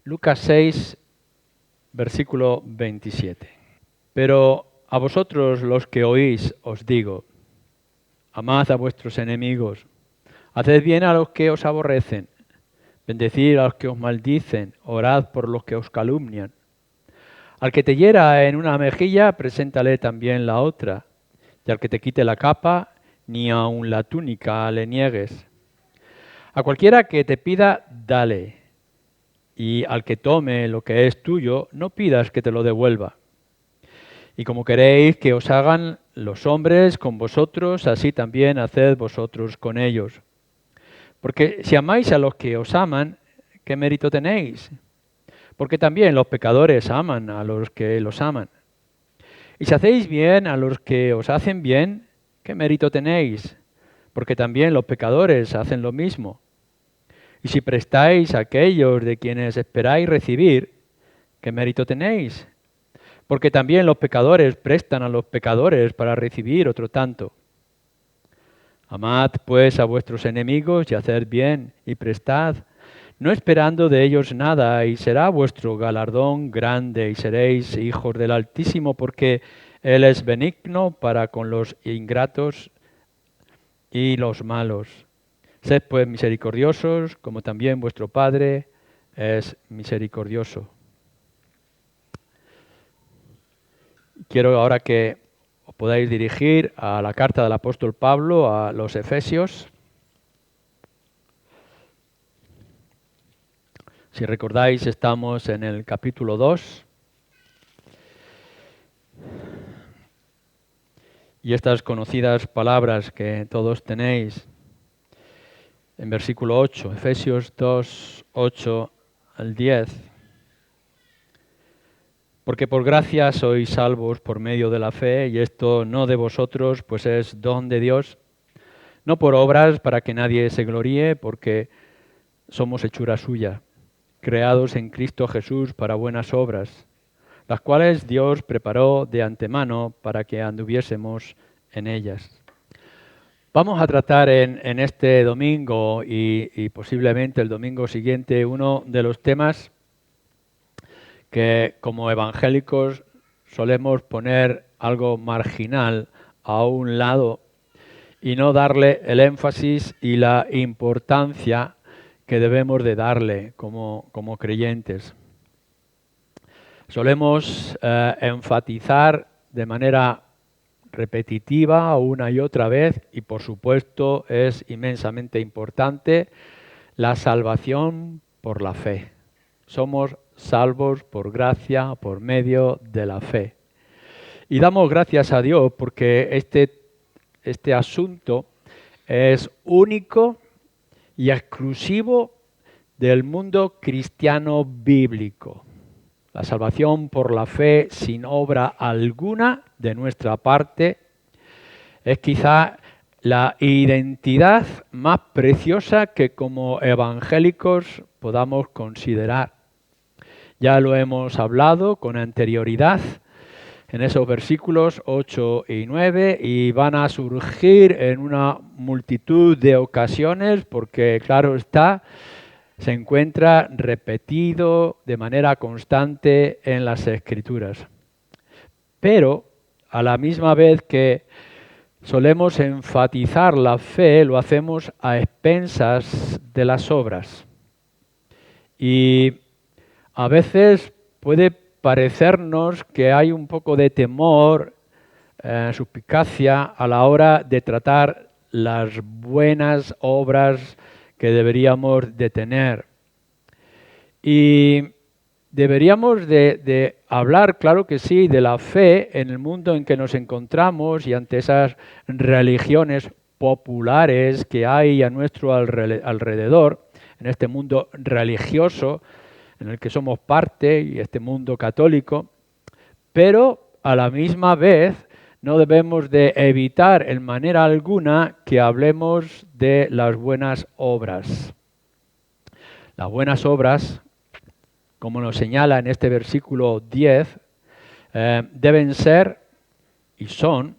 Lucas 6, versículo 27. Pero a vosotros los que oís os digo, amad a vuestros enemigos, haced bien a los que os aborrecen, bendecid a los que os maldicen, orad por los que os calumnian. Al que te hiera en una mejilla, preséntale también la otra, y al que te quite la capa, ni aun la túnica le niegues. A cualquiera que te pida, dale, y al que tome lo que es tuyo, no pidas que te lo devuelva. Y como queréis que os hagan los hombres con vosotros, así también haced vosotros con ellos. Porque si amáis a los que os aman, ¿qué mérito tenéis? Porque también los pecadores aman a los que los aman. Y si hacéis bien a los que os hacen bien, ¿qué mérito tenéis? Porque también los pecadores hacen lo mismo. Y si prestáis a aquellos de quienes esperáis recibir, ¿qué mérito tenéis? Porque también los pecadores prestan a los pecadores para recibir otro tanto. Amad pues a vuestros enemigos y haced bien y prestad, no esperando de ellos nada, y será vuestro galardón grande y seréis hijos del Altísimo, porque Él es benigno para con los ingratos y los malos. Sed pues misericordiosos, como también vuestro Padre es misericordioso. Quiero ahora que os podáis dirigir a la carta del apóstol Pablo a los Efesios. Si recordáis, estamos en el capítulo 2. Y estas conocidas palabras que todos tenéis en versículo 8, Efesios 2, 8 al 10. Porque por gracia sois salvos por medio de la fe, y esto no de vosotros, pues es don de Dios, no por obras para que nadie se gloríe, porque somos hechura suya, creados en Cristo Jesús para buenas obras, las cuales Dios preparó de antemano para que anduviésemos en ellas. Vamos a tratar en este domingo y posiblemente el domingo siguiente uno de los temas que como evangélicos solemos poner algo marginal a un lado y no darle el énfasis y la importancia que debemos de darle como creyentes. Solemos enfatizar de manera repetitiva una y otra vez, y por supuesto es inmensamente importante, la salvación por la fe. Somos salvos por gracia, por medio de la fe. Y damos gracias a Dios porque este asunto es único y exclusivo del mundo cristiano bíblico. La salvación por la fe sin obra alguna de nuestra parte es quizá la identidad más preciosa que como evangélicos podamos considerar. Ya lo hemos hablado con anterioridad en esos versículos 8 y 9 y van a surgir en una multitud de ocasiones porque, claro está, se encuentra repetido de manera constante en las Escrituras. Pero a la misma vez que solemos enfatizar la fe, lo hacemos a expensas de las obras. Y a veces puede parecernos que hay un poco de temor, suspicacia a la hora de tratar las buenas obras que deberíamos de tener. Y deberíamos de hablar, claro que sí, de la fe en el mundo en que nos encontramos y ante esas religiones populares que hay a nuestro alrededor, en este mundo religioso en el que somos parte y este mundo católico, pero a la misma vez no debemos de evitar en manera alguna que hablemos de las buenas obras. Las buenas obras, como nos señala en este versículo 10, deben ser y son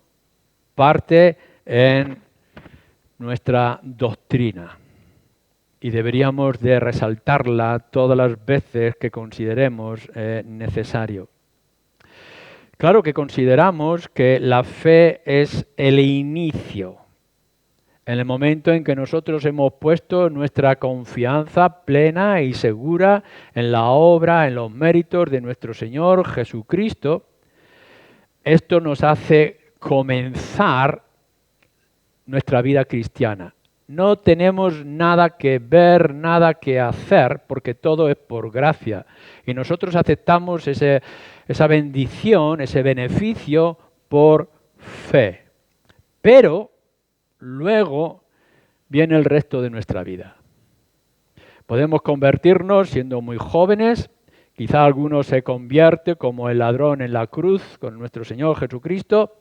parte en nuestra doctrina. y deberíamos de resaltarla todas las veces que consideremos necesario. Claro que consideramos que la fe es el inicio. En el momento en que nosotros hemos puesto nuestra confianza plena y segura en la obra, en los méritos de nuestro Señor Jesucristo, esto nos hace comenzar nuestra vida cristiana. No tenemos nada que ver, nada que hacer, porque todo es por gracia. Y nosotros aceptamos esa bendición, ese beneficio por fe. Pero luego viene el resto de nuestra vida. Podemos convertirnos siendo muy jóvenes, quizá alguno se convierte como el ladrón en la cruz con nuestro Señor Jesucristo,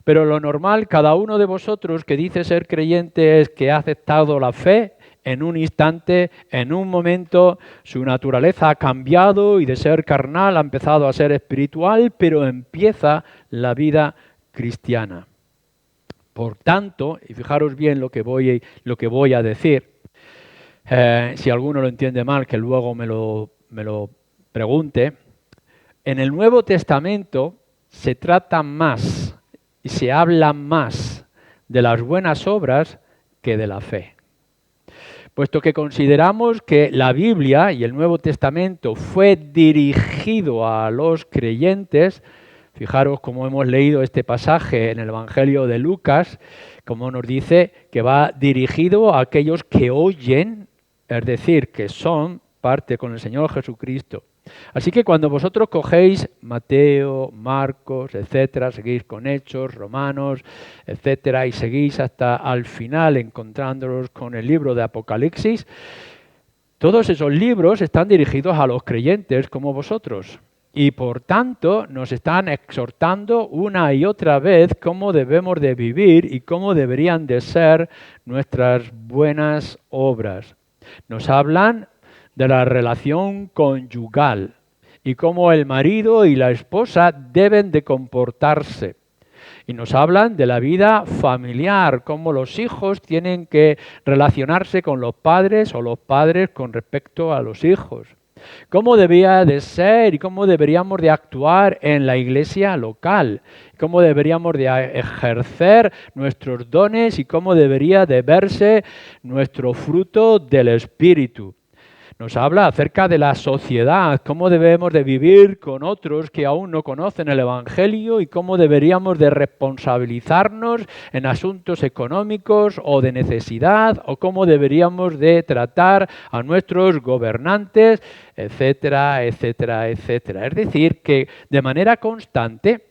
pero lo normal, cada uno de vosotros que dice ser creyente es que ha aceptado la fe en un instante, en un momento, su naturaleza ha cambiado y de ser carnal ha empezado a ser espiritual, pero empieza la vida cristiana. Por tanto, y fijaros bien lo que voy a decir, si alguno lo entiende mal, que luego me lo pregunte, en el Nuevo Testamento se trata más y se habla más de las buenas obras que de la fe. Puesto que consideramos que la Biblia y el Nuevo Testamento fue dirigido a los creyentes, fijaros cómo hemos leído este pasaje en el Evangelio de Lucas, como nos dice que va dirigido a aquellos que oyen, es decir, que son parte con el Señor Jesucristo. Así que cuando vosotros cogéis Mateo, Marcos, etcétera, seguís con Hechos, Romanos, etcétera, y seguís hasta al final encontrándolos con el libro de Apocalipsis, todos esos libros están dirigidos a los creyentes como vosotros. Y por tanto nos están exhortando una y otra vez cómo debemos de vivir y cómo deberían de ser nuestras buenas obras. Nos hablan de la relación conyugal y cómo el marido y la esposa deben de comportarse. Y nos hablan de la vida familiar, cómo los hijos tienen que relacionarse con los padres o los padres con respecto a los hijos. Cómo debía de ser y cómo deberíamos de actuar en la iglesia local, cómo deberíamos de ejercer nuestros dones y cómo debería de verse nuestro fruto del Espíritu. Nos habla acerca de la sociedad, cómo debemos de vivir con otros que aún no conocen el Evangelio y cómo deberíamos de responsabilizarnos en asuntos económicos o de necesidad o cómo deberíamos de tratar a nuestros gobernantes, etcétera, etcétera, etcétera. Es decir, que de manera constante,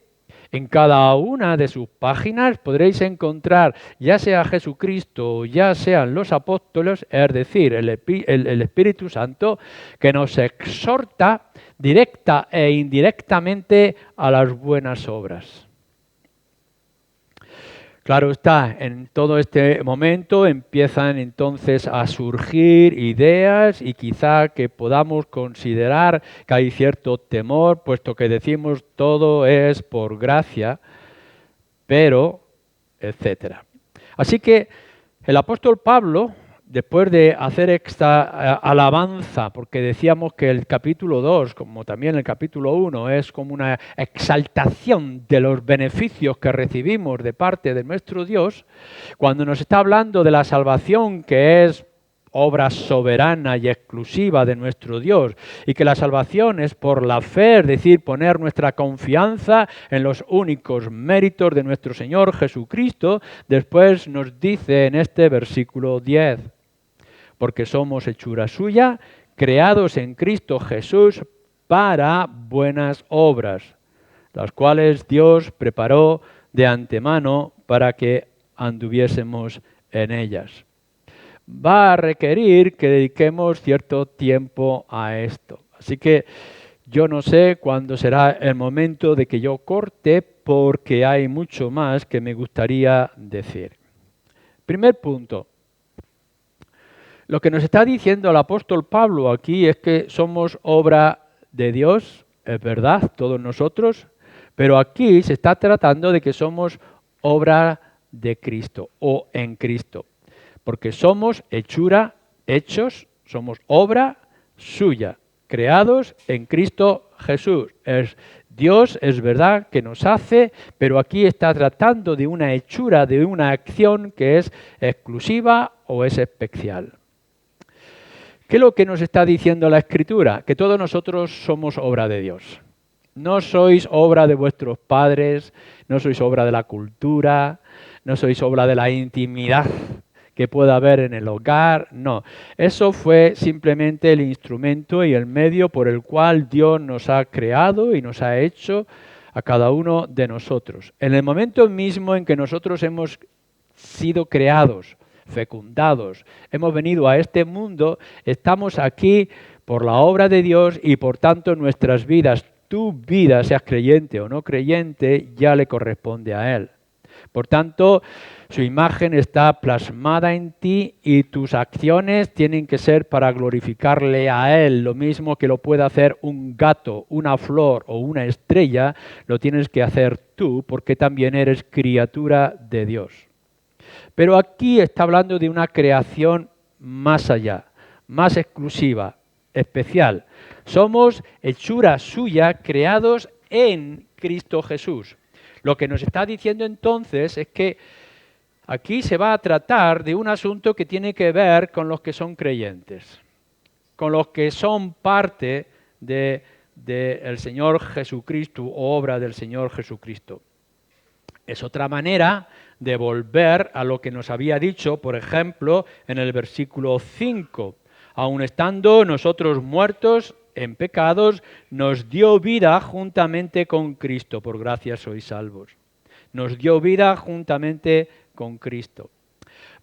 en cada una de sus páginas podréis encontrar, ya sea Jesucristo o ya sean los apóstoles, es decir, el Espíritu Santo, que nos exhorta directa e indirectamente a las buenas obras. Claro está, en todo este momento empiezan entonces a surgir ideas y quizá que podamos considerar que hay cierto temor, puesto que decimos todo es por gracia, pero, etcétera. Así que el apóstol Pablo, después de hacer esta alabanza, porque decíamos que el capítulo 2, como también el capítulo 1, es como una exaltación de los beneficios que recibimos de parte de nuestro Dios, cuando nos está hablando de la salvación que es obra soberana y exclusiva de nuestro Dios, y que la salvación es por la fe, es decir, poner nuestra confianza en los únicos méritos de nuestro Señor Jesucristo, después nos dice en este versículo 10, porque somos hechura suya, creados en Cristo Jesús para buenas obras, las cuales Dios preparó de antemano para que anduviésemos en ellas. Va a requerir que dediquemos cierto tiempo a esto. Así que yo no sé cuándo será el momento de que yo corte, porque hay mucho más que me gustaría decir. Primer punto. Lo que nos está diciendo el apóstol Pablo aquí es que somos obra de Dios, es verdad, todos nosotros, pero aquí se está tratando de que somos obra de Cristo o en Cristo, porque somos hechura hechos, somos obra suya, creados en Cristo Jesús. Dios es verdad que nos hace, pero aquí está tratando de una hechura, de una acción que es exclusiva o es especial. ¿Qué es lo que nos está diciendo la Escritura? Que todos nosotros somos obra de Dios. No sois obra de vuestros padres, no sois obra de la cultura, no sois obra de la intimidad que pueda haber en el hogar, no. Eso fue simplemente el instrumento y el medio por el cual Dios nos ha creado y nos ha hecho a cada uno de nosotros. En el momento mismo en que nosotros hemos sido creados, fecundados, hemos venido a este mundo, estamos aquí por la obra de Dios y por tanto nuestras vidas, tu vida, seas creyente o no creyente, ya le corresponde a Él. Por tanto, su imagen está plasmada en ti y tus acciones tienen que ser para glorificarle a Él. Lo mismo que lo puede hacer un gato, una flor o una estrella, lo tienes que hacer tú porque también eres criatura de Dios. Pero aquí está hablando de una creación más allá, más exclusiva, especial. Somos hechura suya, creados en Cristo Jesús. Lo que nos está diciendo entonces es que aquí se va a tratar de un asunto que tiene que ver con los que son creyentes, con los que son parte del Señor Jesucristo o obra del Señor Jesucristo. Es otra manera de volver a lo que nos había dicho, por ejemplo, en el versículo 5. Aun estando nosotros muertos en pecados, nos dio vida juntamente con Cristo. Por gracia sois salvos. Nos dio vida juntamente con Cristo.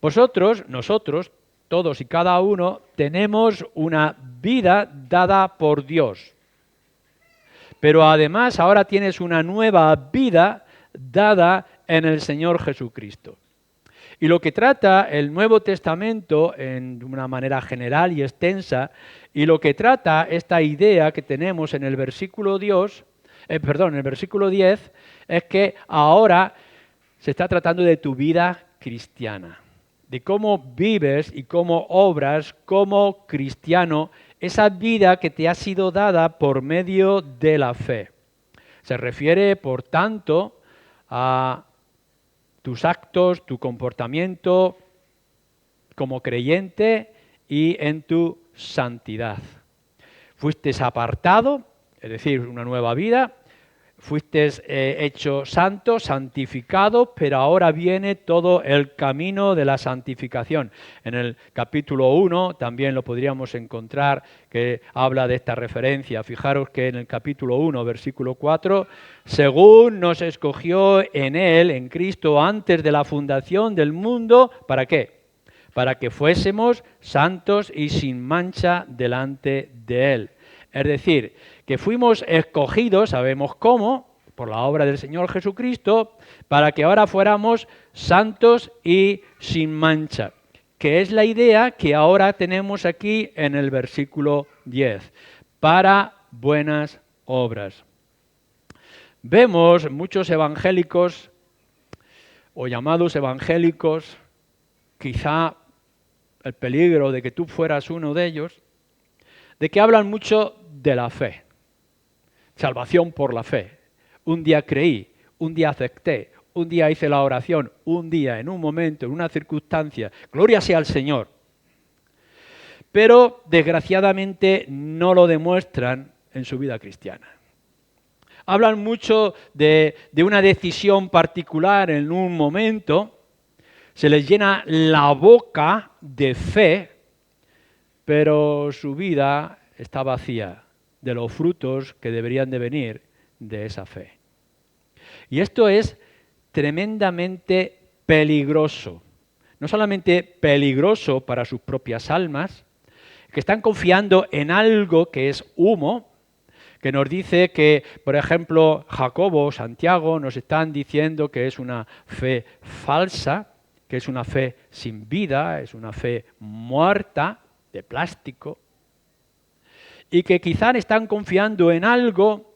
Nosotros, todos y cada uno, tenemos una vida dada por Dios. Pero además ahora tienes una nueva vida dada en el Señor Jesucristo. Y lo que trata el Nuevo Testamento en una manera general y extensa, y lo que trata esta idea que tenemos en el versículo 10, es que ahora se está tratando de tu vida cristiana, de cómo vives y cómo obras como cristiano, esa vida que te ha sido dada por medio de la fe. Se refiere, por tanto, a tus actos, tu comportamiento como creyente y en tu santidad. Fuiste apartado, es decir, una nueva vida, fuiste hecho santo, santificado, pero ahora viene todo el camino de la santificación. En el capítulo 1 también lo podríamos encontrar que habla de esta referencia. Fijaros que en el capítulo 1, versículo 4, según nos escogió en Él, en Cristo, antes de la fundación del mundo, ¿para qué? Para que fuésemos santos y sin mancha delante de Él. Es decir, que fuimos escogidos, sabemos cómo, por la obra del Señor Jesucristo, para que ahora fuéramos santos y sin mancha, que es la idea que ahora tenemos aquí en el versículo 10, para buenas obras. Vemos muchos evangélicos o llamados evangélicos, quizá el peligro de que tú fueras uno de ellos, de que hablan mucho de la fe. Salvación por la fe. Un día creí, un día acepté, un día hice la oración, un día, en un momento, en una circunstancia. Gloria sea al Señor. Pero, desgraciadamente, no lo demuestran en su vida cristiana. Hablan mucho de una decisión particular en un momento, se les llena la boca de fe, pero su vida está vacía de los frutos que deberían de venir de esa fe. Y esto es tremendamente peligroso. No solamente peligroso para sus propias almas, que están confiando en algo que es humo, que nos dice que, por ejemplo, Jacobo, Santiago, nos están diciendo que es una fe falsa, que es una fe sin vida, es una fe muerta, de plástico, y que quizá están confiando en algo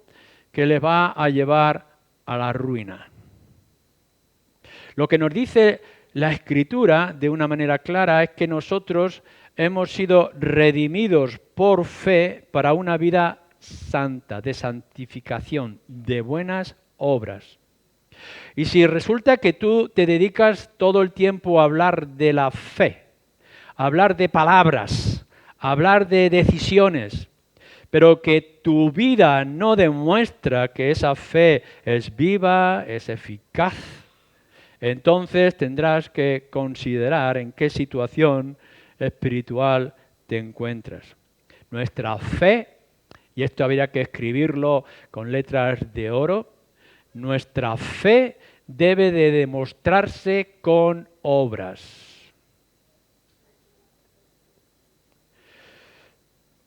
que les va a llevar a la ruina. Lo que nos dice la Escritura de una manera clara es que nosotros hemos sido redimidos por fe para una vida santa, de santificación, de buenas obras. Y si resulta que tú te dedicas todo el tiempo a hablar de la fe, a hablar de palabras, a hablar de decisiones, pero que tu vida no demuestra que esa fe es viva, es eficaz, entonces tendrás que considerar en qué situación espiritual te encuentras. Nuestra fe, y esto habría que escribirlo con letras de oro, nuestra fe debe de demostrarse con obras.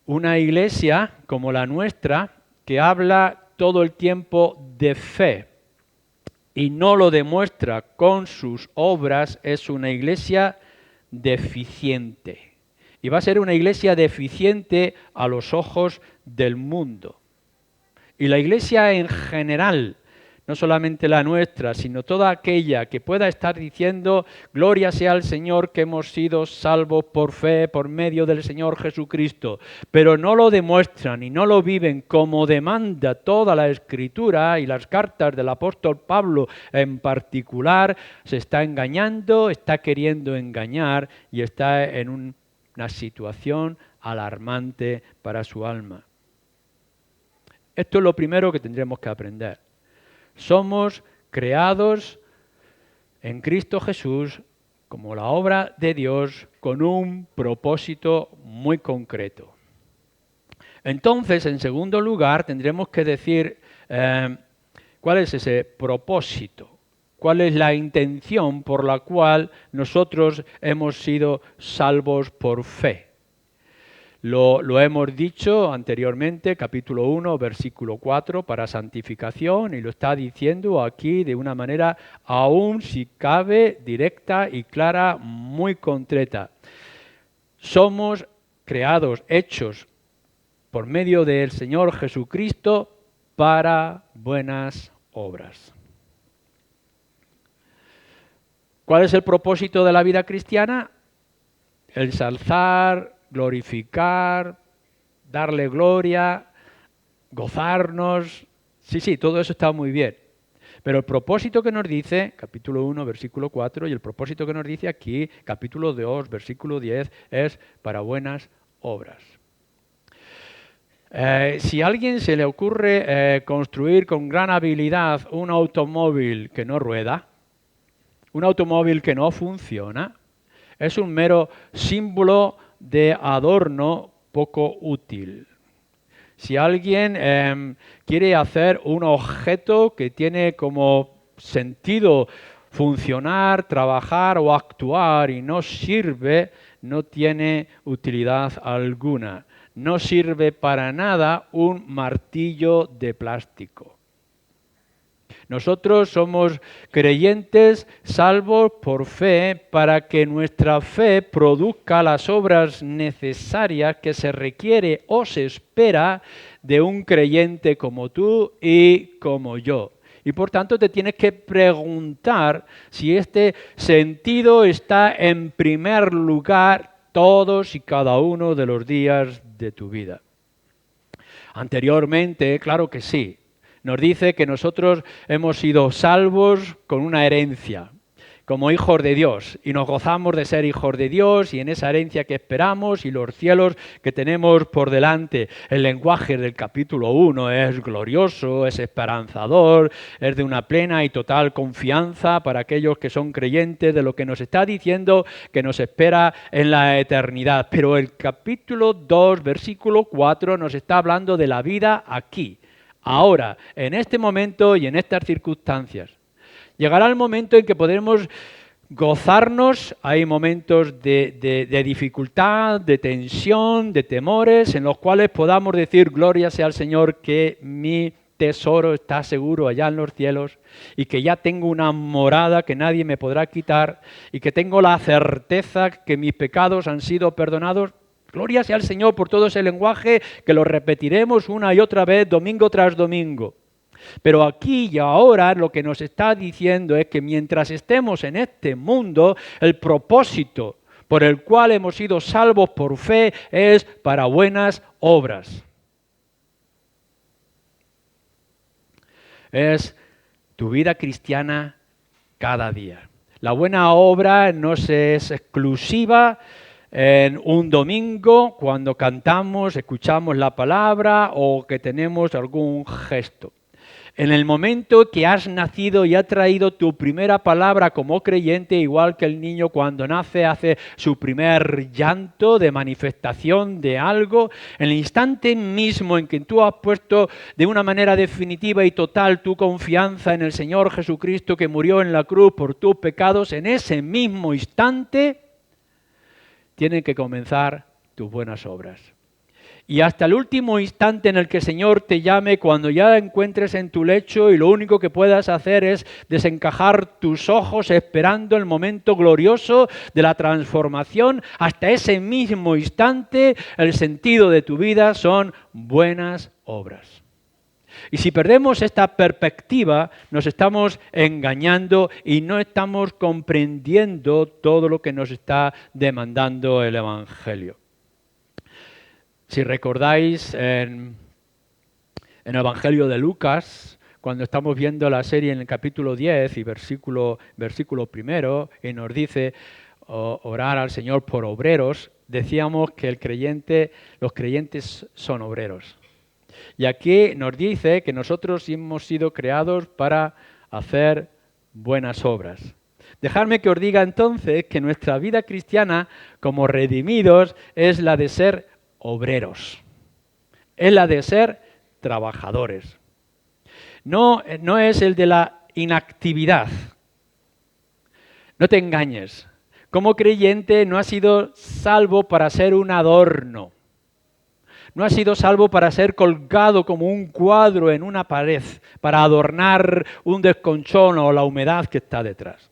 Una iglesia como la nuestra, que habla todo el tiempo de fe y no lo demuestra con sus obras, es una iglesia deficiente. Y va a ser una iglesia deficiente a los ojos del mundo. Y la iglesia en general, no solamente la nuestra, sino toda aquella que pueda estar diciendo, gloria sea al Señor que hemos sido salvos por fe, por medio del Señor Jesucristo, pero no lo demuestran y no lo viven como demanda toda la Escritura y las cartas del apóstol Pablo en particular, se está engañando, está queriendo engañar y está en una situación alarmante para su alma. Esto es lo primero que tendremos que aprender. Somos creados en Cristo Jesús como la obra de Dios con un propósito muy concreto. Entonces, en segundo lugar, tendremos que decir cuál es ese propósito, cuál es la intención por la cual nosotros hemos sido salvos por fe. Lo hemos dicho anteriormente, capítulo 1, versículo 4, para santificación, y lo está diciendo aquí de una manera aún, si cabe, directa y clara, muy concreta. Somos creados, hechos por medio del Señor Jesucristo para buenas obras. ¿Cuál es el propósito de la vida cristiana? El ensalzar, glorificar, darle gloria, gozarnos. Sí, todo eso está muy bien. Pero el propósito que nos dice, capítulo 1, versículo 4, y el propósito que nos dice aquí, capítulo 2, versículo 10, es para buenas obras. Si a alguien se le ocurre construir con gran habilidad un automóvil que no rueda, un automóvil que no funciona, es un mero símbolo de adorno poco útil. Si alguien quiere hacer un objeto que tiene como sentido funcionar, trabajar o actuar y no sirve, no tiene utilidad alguna. No sirve para nada un martillo de plástico. Nosotros somos creyentes salvos por fe para que nuestra fe produzca las obras necesarias que se requiere o se espera de un creyente como tú y como yo. Y por tanto te tienes que preguntar si este sentido está en primer lugar todos y cada uno de los días de tu vida. Anteriormente, claro que sí. Nos dice que nosotros hemos sido salvos con una herencia, como hijos de Dios, y nos gozamos de ser hijos de Dios y en esa herencia que esperamos y los cielos que tenemos por delante. El lenguaje del capítulo 1 es glorioso, es esperanzador, es de una plena y total confianza para aquellos que son creyentes de lo que nos está diciendo que nos espera en la eternidad. Pero el capítulo 2, versículo 4 nos está hablando de la vida aquí. Ahora, en este momento y en estas circunstancias. Llegará el momento en que podremos gozarnos, hay momentos de dificultad, de tensión, de temores, en los cuales podamos decir, gloria sea al Señor, que mi tesoro está seguro allá en los cielos y que ya tengo una morada que nadie me podrá quitar y que tengo la certeza que mis pecados han sido perdonados. Gloria sea al Señor por todo ese lenguaje que lo repetiremos una y otra vez, domingo tras domingo. Pero aquí y ahora lo que nos está diciendo es que mientras estemos en este mundo, el propósito por el cual hemos sido salvos por fe, es para buenas obras. Es tu vida cristiana cada día. La buena obra no es exclusiva en un domingo cuando cantamos, escuchamos la palabra o que tenemos algún gesto. En el momento que has nacido y has traído tu primera palabra como creyente, igual que el niño cuando nace hace su primer llanto de manifestación de algo, en el instante mismo en que tú has puesto de una manera definitiva y total tu confianza en el Señor Jesucristo que murió en la cruz por tus pecados, en ese mismo instante tienen que comenzar tus buenas obras. Y hasta el último instante en el que el Señor te llame, cuando ya encuentres en tu lecho y lo único que puedas hacer es desencajar tus ojos esperando el momento glorioso de la transformación, hasta ese mismo instante el sentido de tu vida son buenas obras. Y si perdemos esta perspectiva, nos estamos engañando y no estamos comprendiendo todo lo que nos está demandando el Evangelio. Si recordáis en el Evangelio de Lucas, cuando estamos viendo la serie en el capítulo 10 y versículo primero, y nos dice orar al Señor por obreros, decíamos que los creyentes son obreros. Y aquí nos dice que nosotros hemos sido creados para hacer buenas obras. Dejadme que os diga entonces que nuestra vida cristiana como redimidos es la de ser obreros, es la de ser trabajadores. No es el de la inactividad. No te engañes. Como creyente no has sido salvo para ser un adorno. No has sido salvo para ser colgado como un cuadro en una pared, para adornar un desconchón o la humedad que está detrás.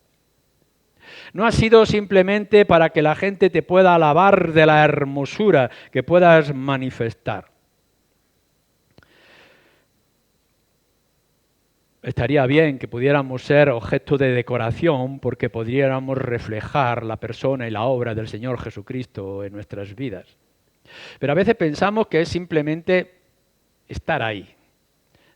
No ha sido simplemente para que la gente te pueda alabar de la hermosura que puedas manifestar. Estaría bien que pudiéramos ser objeto de decoración porque pudiéramos reflejar la persona y la obra del Señor Jesucristo en nuestras vidas. Pero a veces pensamos que es simplemente estar ahí.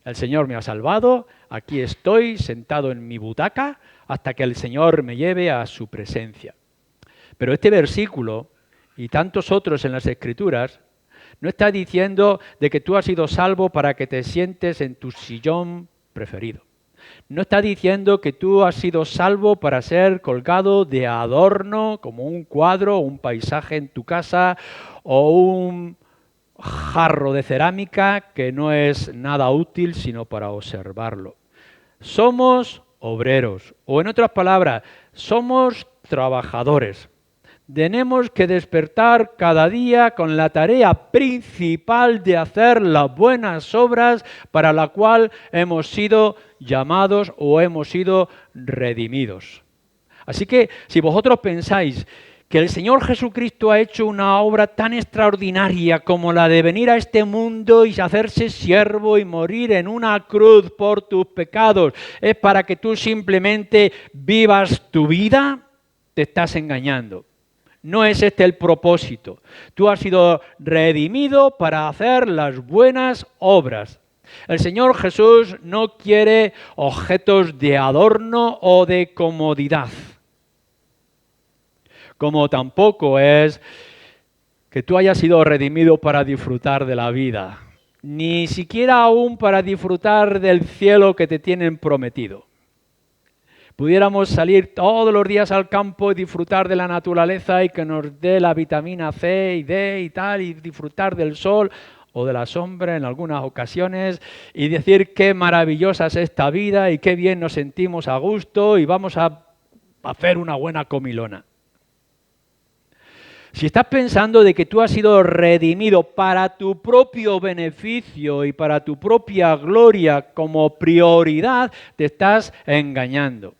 El Señor me ha salvado, aquí estoy sentado en mi butaca hasta que el Señor me lleve a su presencia. Pero este versículo y tantos otros en las Escrituras no está diciendo de que tú has sido salvo para que te sientes en tu sillón preferido. No está diciendo que tú has sido salvo para ser colgado de adorno como un cuadro, un paisaje en tu casa o un jarro de cerámica que no es nada útil sino para observarlo. Somos obreros, o en otras palabras, somos trabajadores. Tenemos que despertar cada día con la tarea principal de hacer las buenas obras para la cual hemos sido llamados o hemos sido redimidos. Así que si vosotros pensáis que el Señor Jesucristo ha hecho una obra tan extraordinaria como la de venir a este mundo y hacerse siervo y morir en una cruz por tus pecados, es para que tú simplemente vivas tu vida, te estás engañando. No es este el propósito. Tú has sido redimido para hacer las buenas obras. El Señor Jesús no quiere objetos de adorno o de comodidad. Como tampoco es que tú hayas sido redimido para disfrutar de la vida. Ni siquiera aún para disfrutar del cielo que te tienen prometido. Pudiéramos salir todos los días al campo y disfrutar de la naturaleza y que nos dé la vitamina C y D y tal, y disfrutar del sol o de la sombra en algunas ocasiones y decir qué maravillosa es esta vida y qué bien nos sentimos a gusto y vamos a hacer una buena comilona. Si estás pensando de que tú has sido redimido para tu propio beneficio y para tu propia gloria como prioridad, te estás engañando.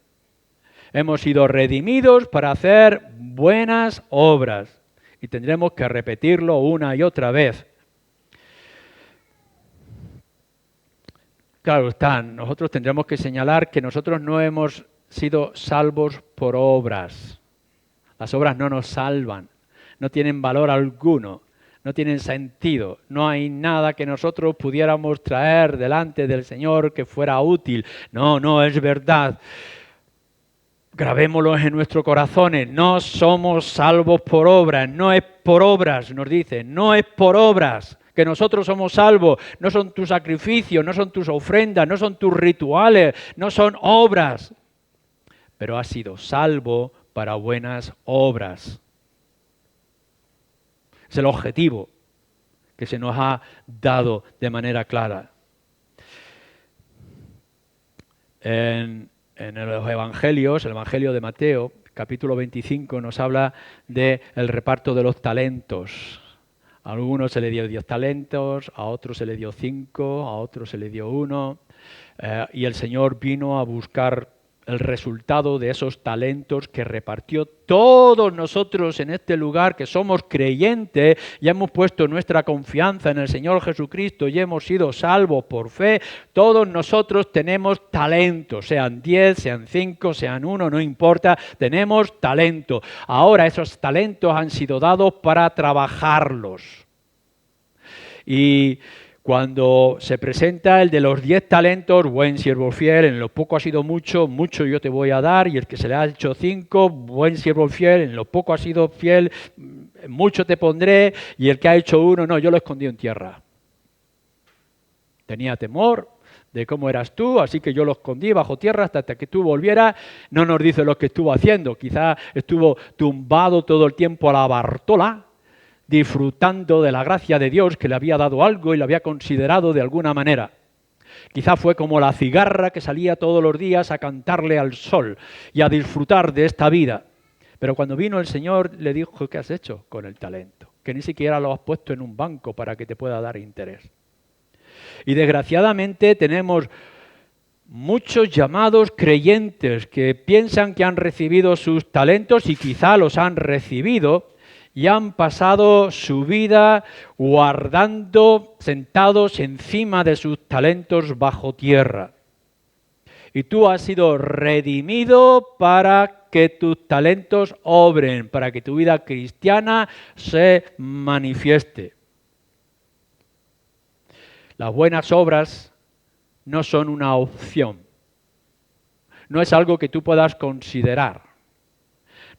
Hemos sido redimidos para hacer buenas obras y tendremos que repetirlo una y otra vez. Claro está, nosotros tendremos que señalar que nosotros no hemos sido salvos por obras. Las obras no nos salvan, no tienen valor alguno, no tienen sentido. No hay nada que nosotros pudiéramos traer delante del Señor que fuera útil. No es verdad. Grabémoslo en nuestros corazones. No somos salvos por obras. No es por obras, nos dice. No es por obras que nosotros somos salvos. No son tus sacrificios, no son tus ofrendas, no son tus rituales, no son obras. Pero has sido salvo para buenas obras. Es el objetivo que se nos ha dado de manera clara. En los evangelios, el evangelio de Mateo, capítulo 25, nos habla del reparto de los talentos. A algunos se le dio 10 talentos, a otros se le dio 5, a otros se le dio 1. Y el Señor vino a buscar el resultado de esos talentos que repartió. Todos nosotros en este lugar que somos creyentes y hemos puesto nuestra confianza en el Señor Jesucristo y hemos sido salvos por fe, todos nosotros tenemos talentos, sean 10, sean 5, sean 1, no importa, tenemos talento. Ahora esos talentos han sido dados para trabajarlos. Y cuando se presenta el de los 10 talentos, buen siervo fiel, en lo poco ha sido mucho, mucho yo te voy a dar, y el que se le ha hecho 5, buen siervo fiel, en lo poco ha sido fiel, mucho te pondré, y el que ha hecho 1, no, yo lo escondí en tierra. Tenía temor de cómo eras tú, así que yo lo escondí bajo tierra hasta que tú volvieras. No nos dice lo que estuvo haciendo, quizá estuvo tumbado todo el tiempo a la Bartola, disfrutando de la gracia de Dios que le había dado algo y lo había considerado de alguna manera. Quizá fue como la cigarra que salía todos los días a cantarle al sol y a disfrutar de esta vida. Pero cuando vino el Señor le dijo, ¿qué has hecho con el talento? Que ni siquiera lo has puesto en un banco para que te pueda dar interés. Y desgraciadamente tenemos muchos llamados creyentes que piensan que han recibido sus talentos y quizá los han recibido, y han pasado su vida guardando, sentados encima de sus talentos bajo tierra. Y tú has sido redimido para que tus talentos obren, para que tu vida cristiana se manifieste. Las buenas obras no son una opción. No es algo que tú puedas considerar.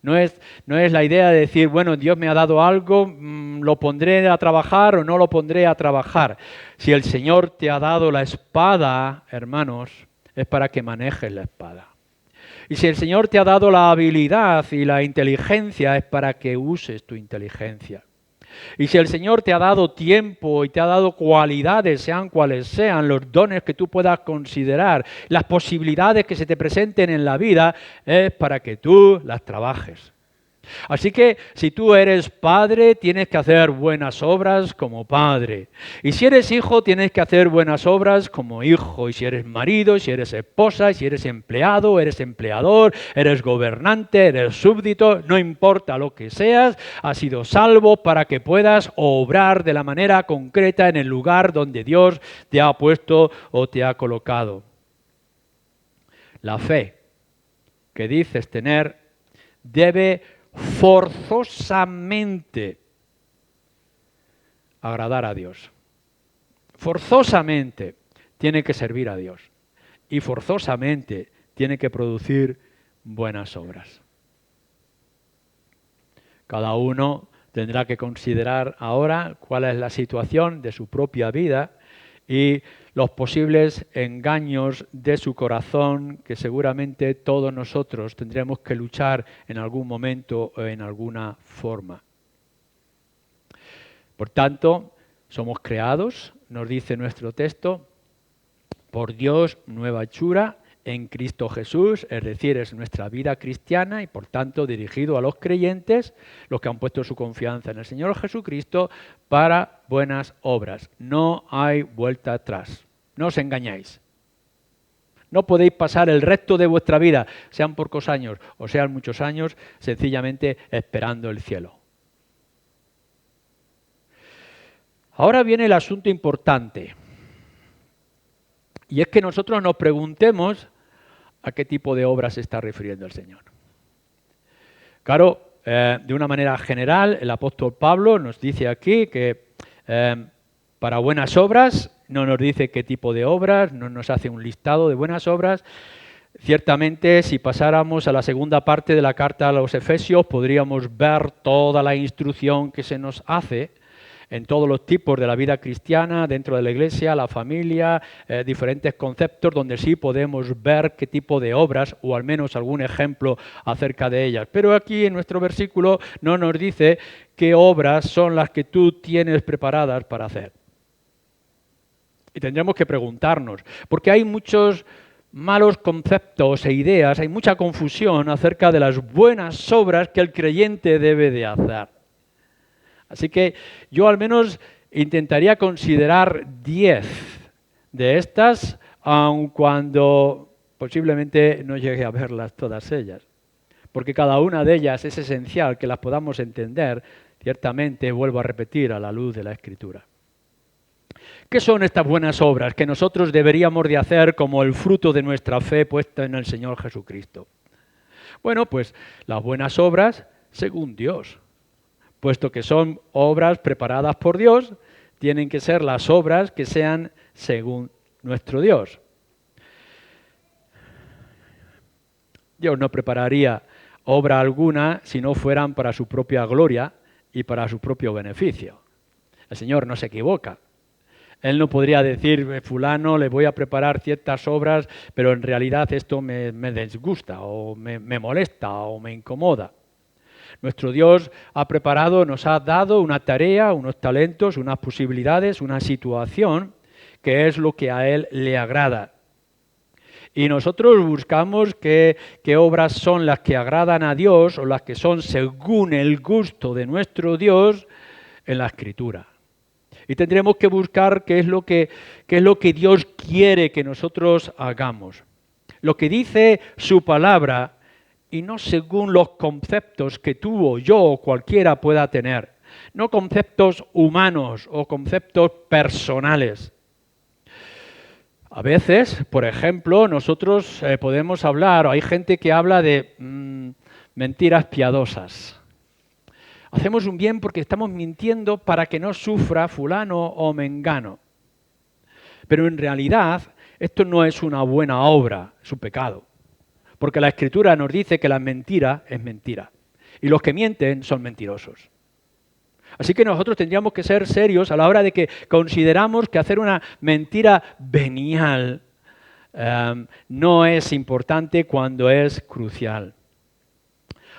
No es la idea de decir, bueno, Dios me ha dado algo, lo pondré a trabajar o no lo pondré a trabajar. Si el Señor te ha dado la espada, hermanos, es para que manejes la espada. Y si el Señor te ha dado la habilidad y la inteligencia, es para que uses tu inteligencia. Y si el Señor te ha dado tiempo y te ha dado cualidades, sean cuales sean, los dones que tú puedas considerar, las posibilidades que se te presenten en la vida, es para que tú las trabajes. Así que si tú eres padre, tienes que hacer buenas obras como padre. Y si eres hijo, tienes que hacer buenas obras como hijo. Y si eres marido, si eres esposa, si eres empleado, eres empleador, eres gobernante, eres súbdito, no importa lo que seas, has sido salvo para que puedas obrar de la manera concreta en el lugar donde Dios te ha puesto o te ha colocado. La fe que dices tener debe forzosamente agradar a Dios. Forzosamente tiene que servir a Dios. Y forzosamente tiene que producir buenas obras. Cada uno tendrá que considerar ahora cuál es la situación de su propia vida y los posibles engaños de su corazón que seguramente todos nosotros tendremos que luchar en algún momento o en alguna forma. Por tanto, somos creados, nos dice nuestro texto, por Dios nueva hechura en Cristo Jesús, es decir, es nuestra vida cristiana y por tanto dirigido a los creyentes, los que han puesto su confianza en el Señor Jesucristo, para buenas obras. No hay vuelta atrás. No os engañáis. No podéis pasar el resto de vuestra vida, sean pocos años o sean muchos años, sencillamente esperando el cielo. Ahora viene el asunto importante. Y es que nosotros nos preguntemos a qué tipo de obras se está refiriendo el Señor. Claro, De una manera general, el apóstol Pablo nos dice aquí que para buenas obras, no nos dice qué tipo de obras, no nos hace un listado de buenas obras. Ciertamente, si pasáramos a la segunda parte de la carta a los Efesios, podríamos ver toda la instrucción que se nos hace en todos los tipos de la vida cristiana, dentro de la iglesia, la familia, diferentes conceptos donde sí podemos ver qué tipo de obras, o al menos algún ejemplo acerca de ellas. Pero aquí en nuestro versículo no nos dice qué obras son las que tú tienes preparadas para hacer. Y tendremos que preguntarnos, porque hay muchos malos conceptos e ideas, hay mucha confusión acerca de las buenas obras que el creyente debe de hacer. Así que yo al menos intentaría considerar 10 de estas, aun cuando posiblemente no llegue a verlas todas ellas. Porque cada una de ellas es esencial que las podamos entender, ciertamente, vuelvo a repetir, a la luz de la Escritura. ¿Qué son estas buenas obras que nosotros deberíamos de hacer como el fruto de nuestra fe puesta en el Señor Jesucristo? Bueno, pues las buenas obras según Dios. Puesto que son obras preparadas por Dios, tienen que ser las obras que sean según nuestro Dios. Dios no prepararía obra alguna si no fueran para su propia gloria y para su propio beneficio. El Señor no se equivoca. Él no podría decir, fulano, le voy a preparar ciertas obras, pero en realidad esto me disgusta o me molesta o me incomoda. Nuestro Dios ha preparado, nos ha dado una tarea, unos talentos, unas posibilidades, una situación que es lo que a Él le agrada. Y nosotros buscamos qué obras son las que agradan a Dios o las que son según el gusto de nuestro Dios en la Escritura. Y tendremos que buscar qué es lo que Dios quiere que nosotros hagamos. Lo que dice su palabra y no según los conceptos que tú o yo o cualquiera pueda tener. No conceptos humanos o conceptos personales. A veces, por ejemplo, nosotros podemos hablar, o hay gente que habla de mentiras piadosas. Hacemos un bien porque estamos mintiendo para que no sufra fulano o mengano. Pero en realidad esto no es una buena obra, es un pecado. Porque la Escritura nos dice que la mentira es mentira. Y los que mienten son mentirosos. Así que nosotros tendríamos que ser serios a la hora de que consideramos que hacer una mentira venial no es importante cuando es crucial.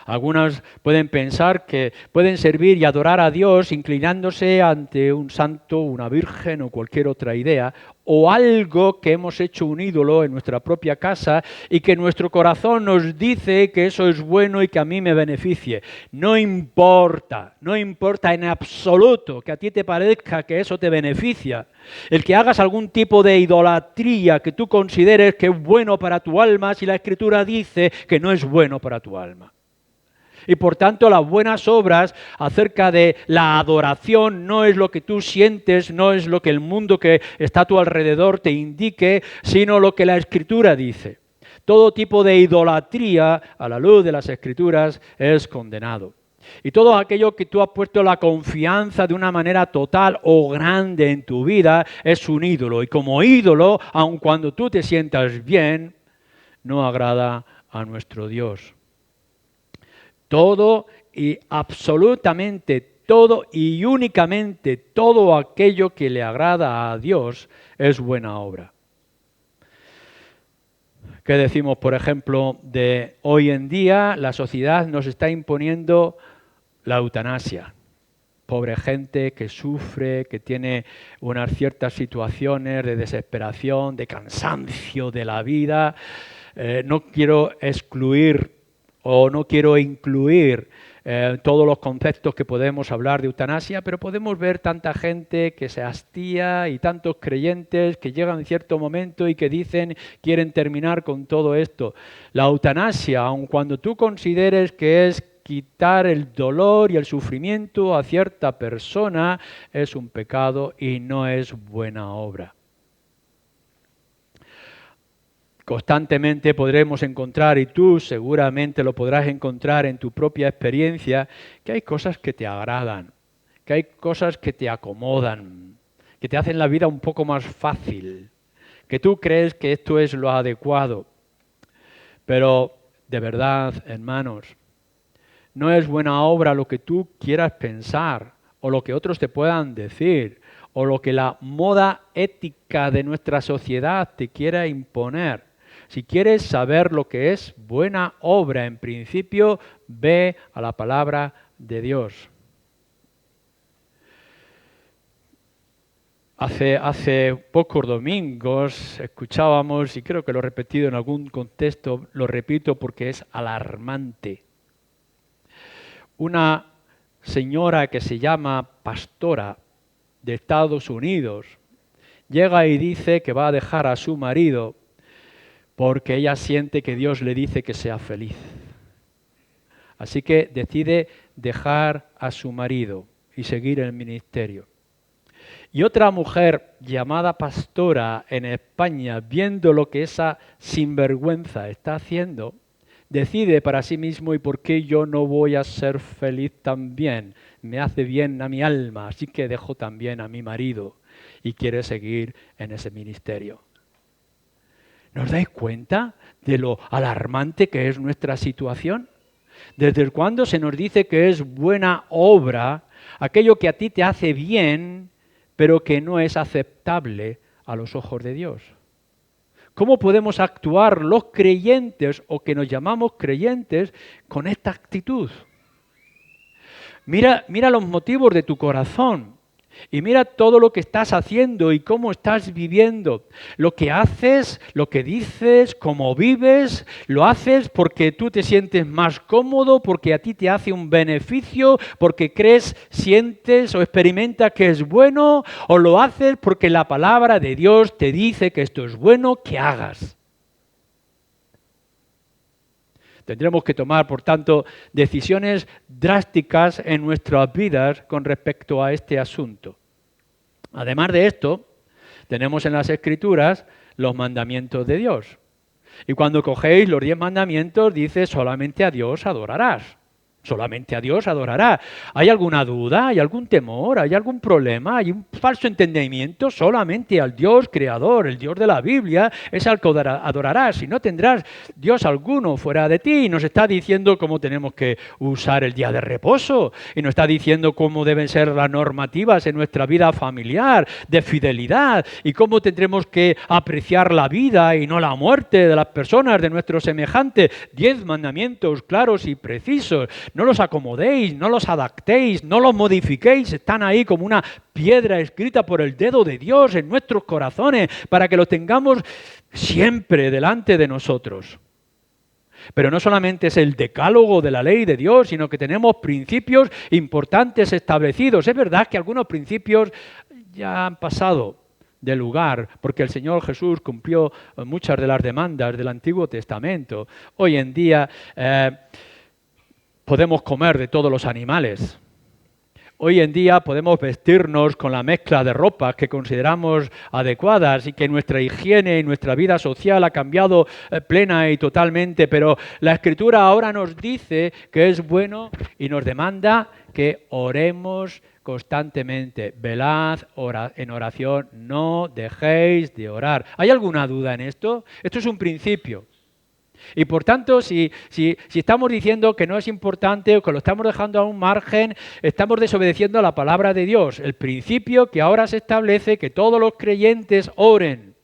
Algunos pueden pensar que pueden servir y adorar a Dios inclinándose ante un santo, una virgen o cualquier otra idea, o algo que hemos hecho un ídolo en nuestra propia casa y que nuestro corazón nos dice que eso es bueno y que a mí me beneficie. No importa en absoluto que a ti te parezca que eso te beneficia. El que hagas algún tipo de idolatría que tú consideres que es bueno para tu alma, si la Escritura dice que no es bueno para tu alma. Y por tanto las buenas obras acerca de la adoración no es lo que tú sientes, no es lo que el mundo que está a tu alrededor te indique, sino lo que la Escritura dice. Todo tipo de idolatría a la luz de las Escrituras es condenado. Y todo aquello que tú has puesto la confianza de una manera total o grande en tu vida es un ídolo. Y como ídolo, aun cuando tú te sientas bien, no agrada a nuestro Dios. Todo y absolutamente todo y únicamente todo aquello que le agrada a Dios es buena obra. ¿Qué decimos, por ejemplo, de hoy en día? La sociedad nos está imponiendo la eutanasia. Pobre gente que sufre, que tiene unas ciertas situaciones de desesperación, de cansancio de la vida. No quiero excluir o no quiero incluir todos los conceptos que podemos hablar de eutanasia, pero podemos ver tanta gente que se hastía y tantos creyentes que llegan en cierto momento y que dicen quieren terminar con todo esto. La eutanasia, aun cuando tú consideres que es quitar el dolor y el sufrimiento a cierta persona, es un pecado y no es buena obra. Constantemente podremos encontrar, y tú seguramente lo podrás encontrar en tu propia experiencia, que hay cosas que te agradan, que hay cosas que te acomodan, que te hacen la vida un poco más fácil, que tú crees que esto es lo adecuado. Pero, de verdad, hermanos, no es buena obra lo que tú quieras pensar o lo que otros te puedan decir o lo que la moda ética de nuestra sociedad te quiera imponer. Si quieres saber lo que es buena obra, en principio, ve a la palabra de Dios. Hace pocos domingos escuchábamos, y creo que lo he repetido en algún contexto, lo repito porque es alarmante. Una señora que se llama pastora de Estados Unidos llega y dice que va a dejar a su marido porque ella siente que Dios le dice que sea feliz. Así que decide dejar a su marido y seguir el ministerio. Y otra mujer llamada pastora en España, viendo lo que esa sinvergüenza está haciendo, decide para sí mismo: ¿y por qué yo no voy a ser feliz también? Me hace bien a mi alma, así que dejo también a mi marido, y quiere seguir en ese ministerio. ¿Nos dais cuenta de lo alarmante que es nuestra situación? ¿Desde cuándo se nos dice que es buena obra aquello que a ti te hace bien, pero que no es aceptable a los ojos de Dios? ¿Cómo podemos actuar los creyentes o que nos llamamos creyentes con esta actitud? Mira los motivos de tu corazón y mira todo lo que estás haciendo y cómo estás viviendo. Lo que haces, lo que dices, cómo vives, lo haces porque tú te sientes más cómodo, porque a ti te hace un beneficio, porque crees, sientes o experimentas que es bueno, o lo haces porque la palabra de Dios te dice que esto es bueno que hagas. Tendremos que tomar, por tanto, decisiones drásticas en nuestras vidas con respecto a este asunto. Además de esto, tenemos en las Escrituras los mandamientos de Dios. Y cuando cogéis los 10 mandamientos, dice: solamente a Dios adorarás. Solamente a Dios adorará. ¿Hay alguna duda? ¿Hay algún temor? ¿Hay algún problema? ¿Hay un falso entendimiento? Solamente al Dios creador, el Dios de la Biblia, es al que adorarás. Y no tendrás Dios alguno fuera de ti. Y nos está diciendo cómo tenemos que usar el día de reposo. Y nos está diciendo cómo deben ser las normativas en nuestra vida familiar, de fidelidad. Y cómo tendremos que apreciar la vida y no la muerte de las personas, de nuestros semejantes. 10 mandamientos claros y precisos. No los acomodéis, no los adaptéis, no los modifiquéis. Están ahí como una piedra escrita por el dedo de Dios en nuestros corazones para que los tengamos siempre delante de nosotros. Pero no solamente es el decálogo de la ley de Dios, sino que tenemos principios importantes establecidos. Es verdad que algunos principios ya han pasado de lugar, porque el Señor Jesús cumplió muchas de las demandas del Antiguo Testamento. Hoy en día podemos comer de todos los animales. Hoy en día podemos vestirnos con la mezcla de ropas que consideramos adecuadas y que nuestra higiene y nuestra vida social ha cambiado plena y totalmente, pero la Escritura ahora nos dice que es bueno y nos demanda que oremos constantemente. Velad en oración, no dejéis de orar. ¿Hay alguna duda en esto? Esto es un principio. Y por tanto, si estamos diciendo que no es importante o que lo estamos dejando a un margen, estamos desobedeciendo a la palabra de Dios. El principio que ahora se establece, que todos los creyentes oren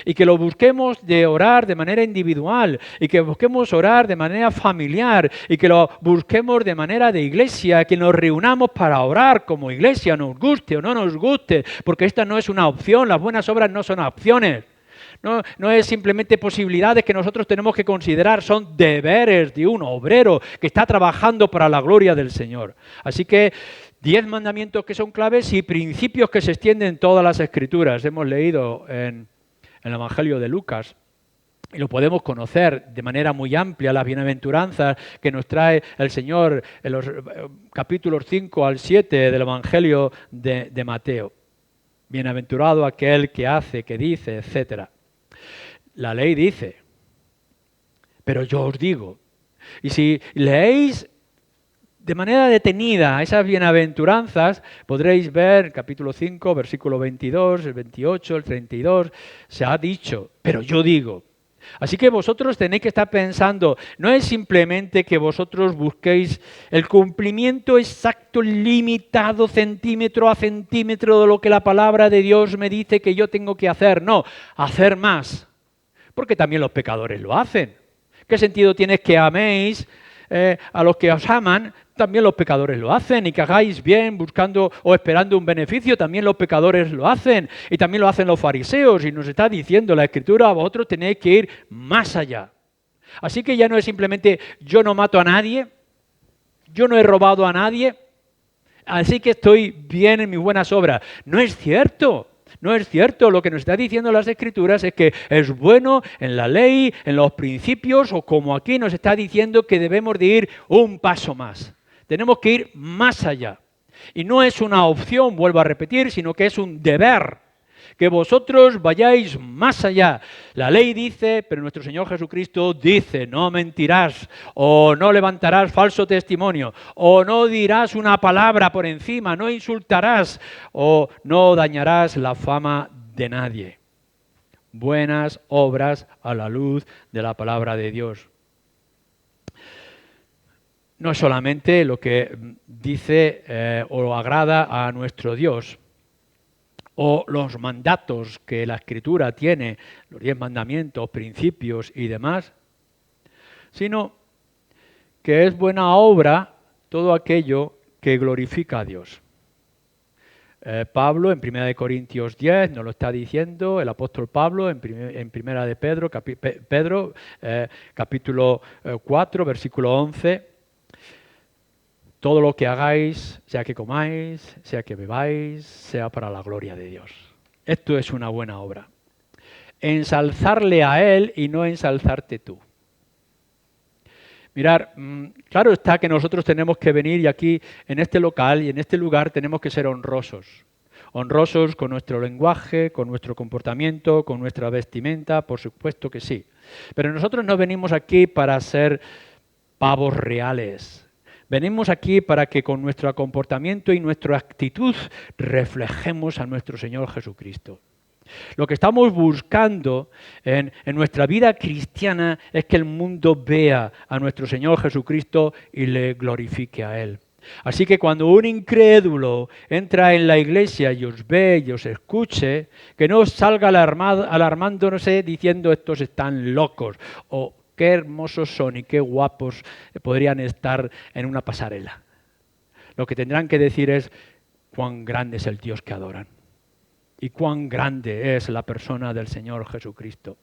y que lo busquemos de orar de manera individual y que busquemos orar de manera familiar y que lo busquemos de manera de iglesia, que nos reunamos para orar como iglesia, nos guste o no nos guste, porque esta no es una opción, las buenas obras no son opciones. No es simplemente posibilidades que nosotros tenemos que considerar, son deberes de un obrero que está trabajando para la gloria del Señor. Así que 10 mandamientos que son claves y principios que se extienden en todas las Escrituras. Hemos leído en el Evangelio de Lucas y lo podemos conocer de manera muy amplia, las bienaventuranzas que nos trae el Señor en los capítulos 5 al 7 del Evangelio de Mateo. Bienaventurado aquel que hace, que dice, etcétera. La ley dice pero yo os digo. Y si leéis de manera detenida esas bienaventuranzas, podréis ver capítulo 5, versículo 22, el 28, el 32, se ha dicho, pero yo digo. Así que vosotros tenéis que estar pensando, no es simplemente que vosotros busquéis el cumplimiento exacto, limitado, centímetro a centímetro de lo que la palabra de Dios me dice que yo tengo que hacer, no, hacer más, porque también los pecadores lo hacen. ¿Qué sentido tiene que améis a los que os aman? También los pecadores lo hacen, y que hagáis bien buscando o esperando un beneficio, también los pecadores lo hacen, y también lo hacen los fariseos, y nos está diciendo la Escritura, vosotros tenéis que ir más allá. Así que ya no es simplemente yo no mato a nadie, yo no he robado a nadie, así que estoy bien en mis buenas obras. No es cierto. No es cierto, lo que nos está diciendo las Escrituras es que es bueno en la ley, en los principios, o como aquí nos está diciendo que debemos de ir un paso más. Tenemos que ir más allá. Y no es una opción, vuelvo a repetir, sino que es un deber. Que vosotros vayáis más allá. La ley dice, pero nuestro Señor Jesucristo dice, no mentirás, o no levantarás falso testimonio, o no dirás una palabra por encima, no insultarás, o no dañarás la fama de nadie. Buenas obras a la luz de la palabra de Dios. No es solamente lo que dice o agrada a nuestro Dios, o los mandatos que la Escritura tiene, los 10 mandamientos, principios y demás, sino que es buena obra todo aquello que glorifica a Dios. Pablo en 1 Corintios 10 nos lo está diciendo, el apóstol Pablo en 1 de Pedro, capítulo 4, versículo 11, todo lo que hagáis, sea que comáis, sea que bebáis, sea para la gloria de Dios. Esto es una buena obra. Ensalzarle a Él y no ensalzarte tú. Mirar, claro está que nosotros tenemos que venir y aquí en este local y en este lugar tenemos que ser honrosos. Honrosos con nuestro lenguaje, con nuestro comportamiento, con nuestra vestimenta, por supuesto que sí. Pero nosotros no venimos aquí para ser pavos reales. Venimos aquí para que con nuestro comportamiento y nuestra actitud reflejemos a nuestro Señor Jesucristo. Lo que estamos buscando en nuestra vida cristiana es que el mundo vea a nuestro Señor Jesucristo y le glorifique a Él. Así que cuando un incrédulo entra en la iglesia y os ve y os escuche, que no salga alarmándose diciendo estos están locos o qué hermosos son y qué guapos podrían estar en una pasarela. Lo que tendrán que decir es cuán grande es el Dios que adoran y cuán grande es la persona del Señor Jesucristo.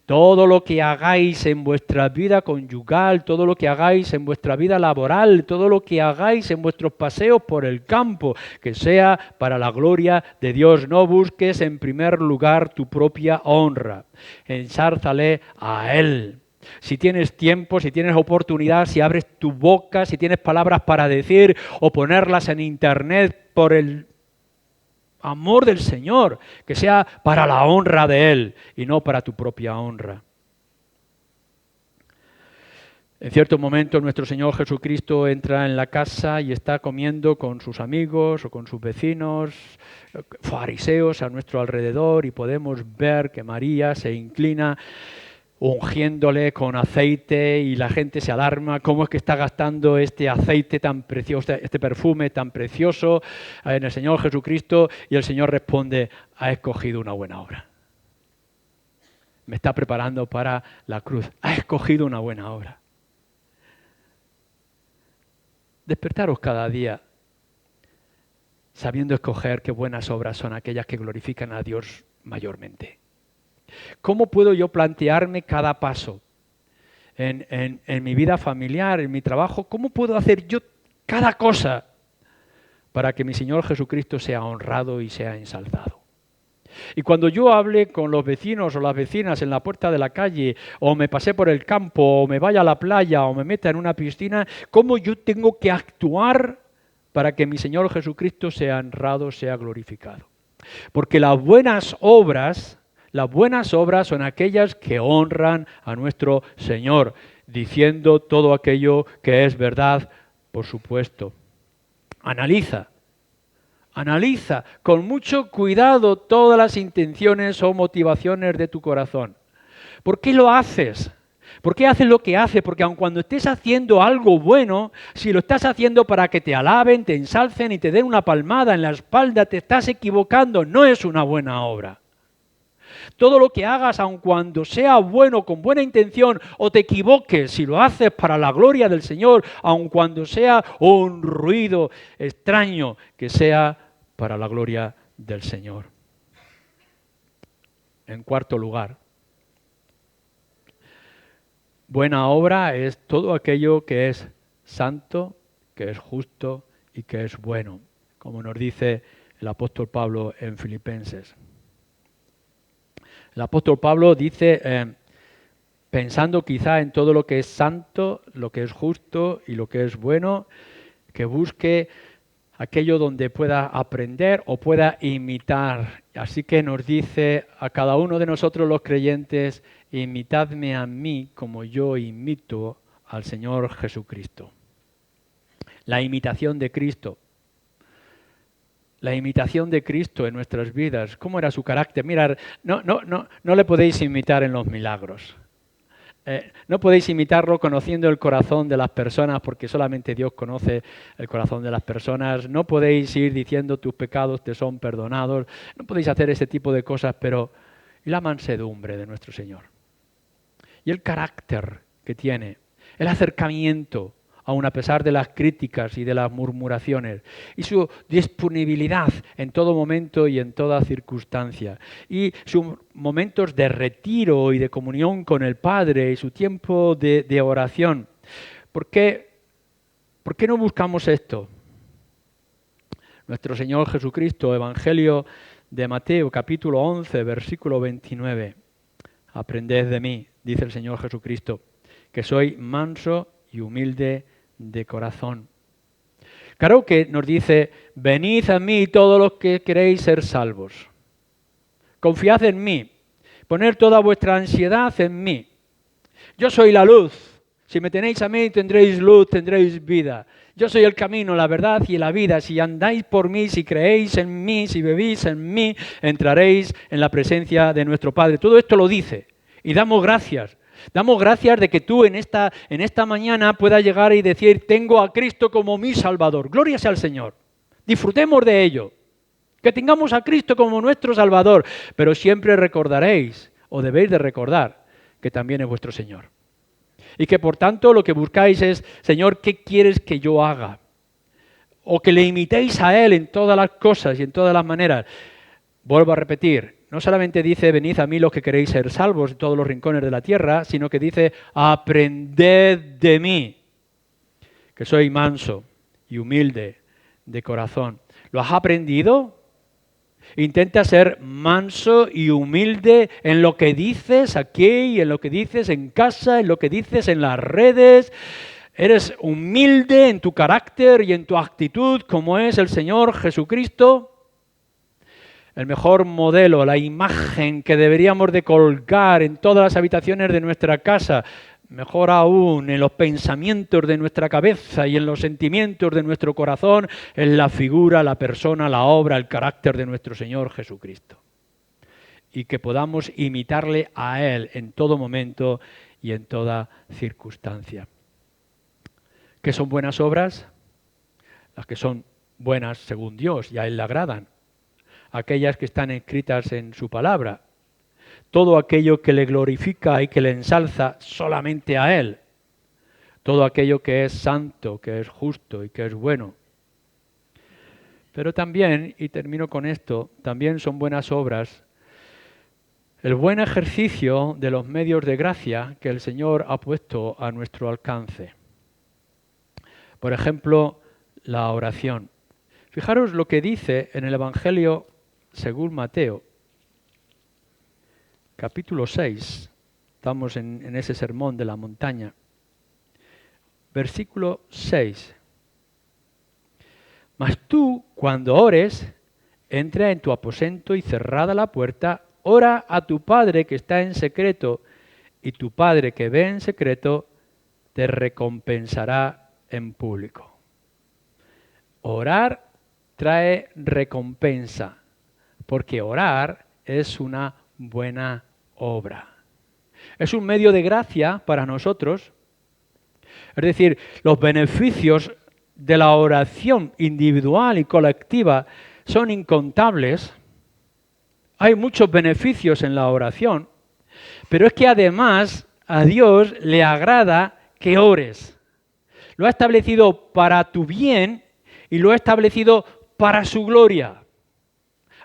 Todo lo que hagáis en vuestra vida conyugal, todo lo que hagáis en vuestra vida laboral, todo lo que hagáis en vuestros paseos por el campo, que sea para la gloria de Dios. No busques en primer lugar tu propia honra. Ensálzale a Él. Si tienes tiempo, si tienes oportunidad, si abres tu boca, si tienes palabras para decir o ponerlas en internet por el amor del Señor, que sea para la honra de Él y no para tu propia honra. En cierto momento nuestro Señor Jesucristo entra en la casa y está comiendo con sus amigos o con sus vecinos, fariseos a nuestro alrededor, y podemos ver que María se inclina ungiéndole con aceite y la gente se alarma. ¿Cómo es que está gastando este aceite tan precioso, este perfume tan precioso en el Señor Jesucristo? Y el Señor responde, ha escogido una buena obra. Me está preparando para la cruz. Ha escogido una buena obra. Despertaros cada día sabiendo escoger qué buenas obras son aquellas que glorifican a Dios mayormente. ¿Cómo puedo yo plantearme cada paso en mi vida familiar, en mi trabajo? ¿Cómo puedo hacer yo cada cosa para que mi Señor Jesucristo sea honrado y sea ensalzado? Y cuando yo hable con los vecinos o las vecinas en la puerta de la calle, o me pasé por el campo, o me vaya a la playa, o me meta en una piscina, ¿cómo yo tengo que actuar para que mi Señor Jesucristo sea honrado, sea glorificado? Porque las buenas obras Las buenas obras son aquellas que honran a nuestro Señor, diciendo todo aquello que es verdad, por supuesto. Analiza con mucho cuidado todas las intenciones o motivaciones de tu corazón. ¿Por qué lo haces? ¿Por qué haces lo que haces? Porque aun cuando estés haciendo algo bueno, si lo estás haciendo para que te alaben, te ensalcen y te den una palmada en la espalda, te estás equivocando, no es una buena obra. Todo lo que hagas, aun cuando sea bueno, con buena intención, o te equivoques, si lo haces para la gloria del Señor, aun cuando sea un ruido extraño, que sea para la gloria del Señor. En cuarto lugar, buena obra es todo aquello que es santo, que es justo y que es bueno, como nos dice el apóstol Pablo en Filipenses. El apóstol Pablo dice, pensando quizá en todo lo que es santo, lo que es justo y lo que es bueno, que busque aquello donde pueda aprender o pueda imitar. Así que nos dice a cada uno de nosotros los creyentes, imitadme a mí como yo imito al Señor Jesucristo. La imitación de Cristo. La imitación de Cristo en nuestras vidas. ¿Cómo era su carácter? Mirad, no le podéis imitar en los milagros. No podéis imitarlo conociendo el corazón de las personas, porque solamente Dios conoce el corazón de las personas. No podéis ir diciendo tus pecados te son perdonados. No podéis hacer ese tipo de cosas, pero ¿y la mansedumbre de nuestro Señor? Y el carácter que tiene, el acercamiento, aun a pesar de las críticas y de las murmuraciones, y su disponibilidad en todo momento y en toda circunstancia, y sus momentos de retiro y de comunión con el Padre, y su tiempo de oración. ¿Por qué no buscamos esto? Nuestro Señor Jesucristo, Evangelio de Mateo, capítulo 11, versículo 29. Aprended de mí, dice el Señor Jesucristo, que soy manso y humilde de corazón. Claro que nos dice, venid a mí todos los que queréis ser salvos. Confiad en mí, poned toda vuestra ansiedad en mí. Yo soy la luz. Si me tenéis a mí tendréis luz, tendréis vida. Yo soy el camino, la verdad y la vida. Si andáis por mí, si creéis en mí, si bebís en mí, entraréis en la presencia de nuestro Padre. Todo esto lo dice y damos gracias. Damos gracias de que tú en esta mañana puedas llegar y decir, tengo a Cristo como mi Salvador. Gloria sea al Señor. Disfrutemos de ello. Que tengamos a Cristo como nuestro Salvador. Pero siempre recordaréis, o debéis de recordar, que también es vuestro Señor. Y que por tanto lo que buscáis es, Señor, ¿qué quieres que yo haga? O que le imitéis a Él en todas las cosas y en todas las maneras. Vuelvo a repetir. No solamente dice, venid a mí los que queréis ser salvos en todos los rincones de la tierra, sino que dice, aprended de mí, que soy manso y humilde de corazón. ¿Lo has aprendido? Intenta ser manso y humilde en lo que dices aquí, en lo que dices en casa, en lo que dices en las redes. ¿Eres humilde en tu carácter y en tu actitud como es el Señor Jesucristo? El mejor modelo, la imagen que deberíamos de colgar en todas las habitaciones de nuestra casa, mejor aún en los pensamientos de nuestra cabeza y en los sentimientos de nuestro corazón, es la figura, la persona, la obra, el carácter de nuestro Señor Jesucristo. Y que podamos imitarle a Él en todo momento y en toda circunstancia. ¿Qué son buenas obras? Las que son buenas según Dios y a Él le agradan. Aquellas que están escritas en su palabra, todo aquello que le glorifica y que le ensalza solamente a Él, todo aquello que es santo, que es justo y que es bueno. Pero también, y termino con esto, también son buenas obras el buen ejercicio de los medios de gracia que el Señor ha puesto a nuestro alcance. Por ejemplo, la oración. Fijaros lo que dice en el Evangelio según Mateo, capítulo 6, estamos en ese sermón de la montaña, versículo 6. Mas tú, cuando ores, entra en tu aposento y cerrada la puerta, ora a tu Padre que está en secreto, y tu Padre que ve en secreto te recompensará en público. Orar trae recompensa, porque orar es una buena obra. Es un medio de gracia para nosotros. Es decir, los beneficios de la oración individual y colectiva son incontables. Hay muchos beneficios en la oración, pero es que además a Dios le agrada que ores. Lo ha establecido para tu bien y lo ha establecido para su gloria.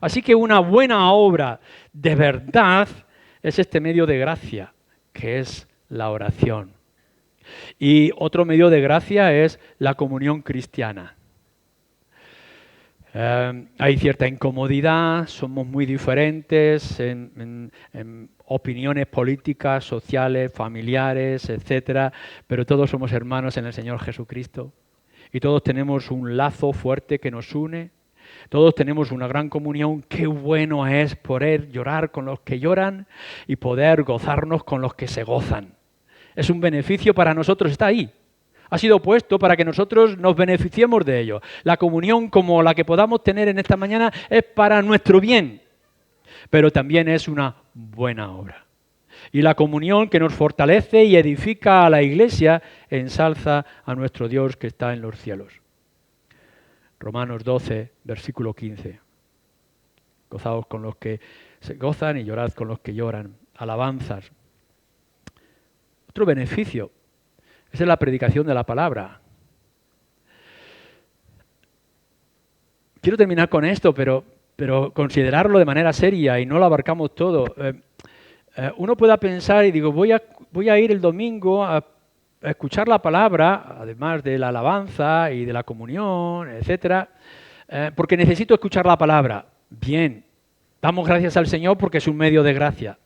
Así que una buena obra de verdad es este medio de gracia, que es la oración. Y otro medio de gracia es la comunión cristiana. Hay cierta incomodidad, somos muy diferentes en opiniones políticas, sociales, familiares, etcétera, pero todos somos hermanos en el Señor Jesucristo y todos tenemos un lazo fuerte que nos une, todos tenemos una gran comunión. Qué bueno es poder llorar con los que lloran y poder gozarnos con los que se gozan. Es un beneficio para nosotros, está ahí. Ha sido puesto para que nosotros nos beneficiemos de ello. La comunión como la que podamos tener en esta mañana es para nuestro bien, pero también es una buena obra. Y la comunión que nos fortalece y edifica a la Iglesia ensalza a nuestro Dios que está en los cielos. Romanos 12, versículo 15. Gozaos con los que se gozan y llorad con los que lloran. Alabanzas. Otro beneficio es la predicación de la palabra. Quiero terminar con esto, pero considerarlo de manera seria y no lo abarcamos todo. Uno pueda pensar y digo, voy a ir el domingo a escuchar la palabra, además de la alabanza y de la comunión, etcétera, porque necesito escuchar la palabra. Bien, damos gracias al Señor porque es un medio de gracia,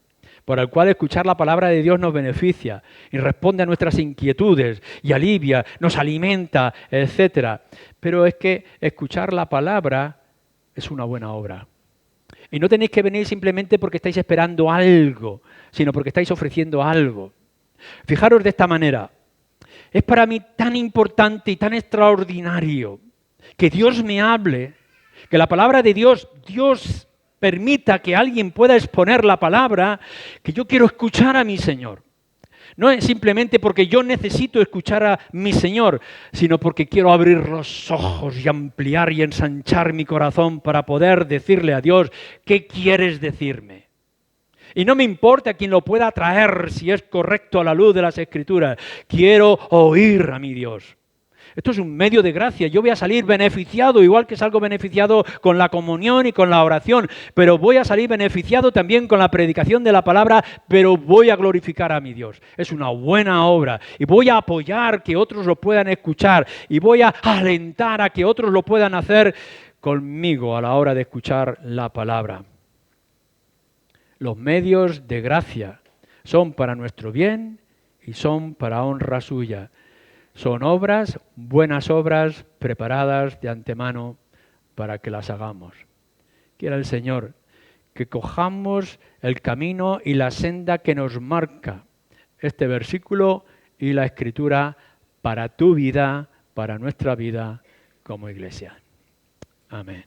por el cual escuchar la palabra de Dios nos beneficia y responde a nuestras inquietudes y alivia, nos alimenta, etcétera. Pero es que escuchar la palabra es una buena obra. Y no tenéis que venir simplemente porque estáis esperando algo, sino porque estáis ofreciendo algo. Fijaros de esta manera. Es para mí tan importante y tan extraordinario que Dios me hable, que la palabra de Dios permita que alguien pueda exponer la palabra, que yo quiero escuchar a mi Señor. No es simplemente porque yo necesito escuchar a mi Señor, sino porque quiero abrir los ojos y ampliar y ensanchar mi corazón para poder decirle a Dios, ¿qué quieres decirme? Y no me importa quién lo pueda traer si es correcto a la luz de las Escrituras. Quiero oír a mi Dios. Esto es un medio de gracia. Yo voy a salir beneficiado, igual que salgo beneficiado con la comunión y con la oración, pero voy a salir beneficiado también con la predicación de la palabra, pero voy a glorificar a mi Dios. Es una buena obra y voy a apoyar que otros lo puedan escuchar y voy a alentar a que otros lo puedan hacer conmigo a la hora de escuchar la palabra. Los medios de gracia son para nuestro bien y son para honra suya. Son obras, buenas obras, preparadas de antemano para que las hagamos. Quiera el Señor que cojamos el camino y la senda que nos marca este versículo y la Escritura para tu vida, para nuestra vida como Iglesia. Amén.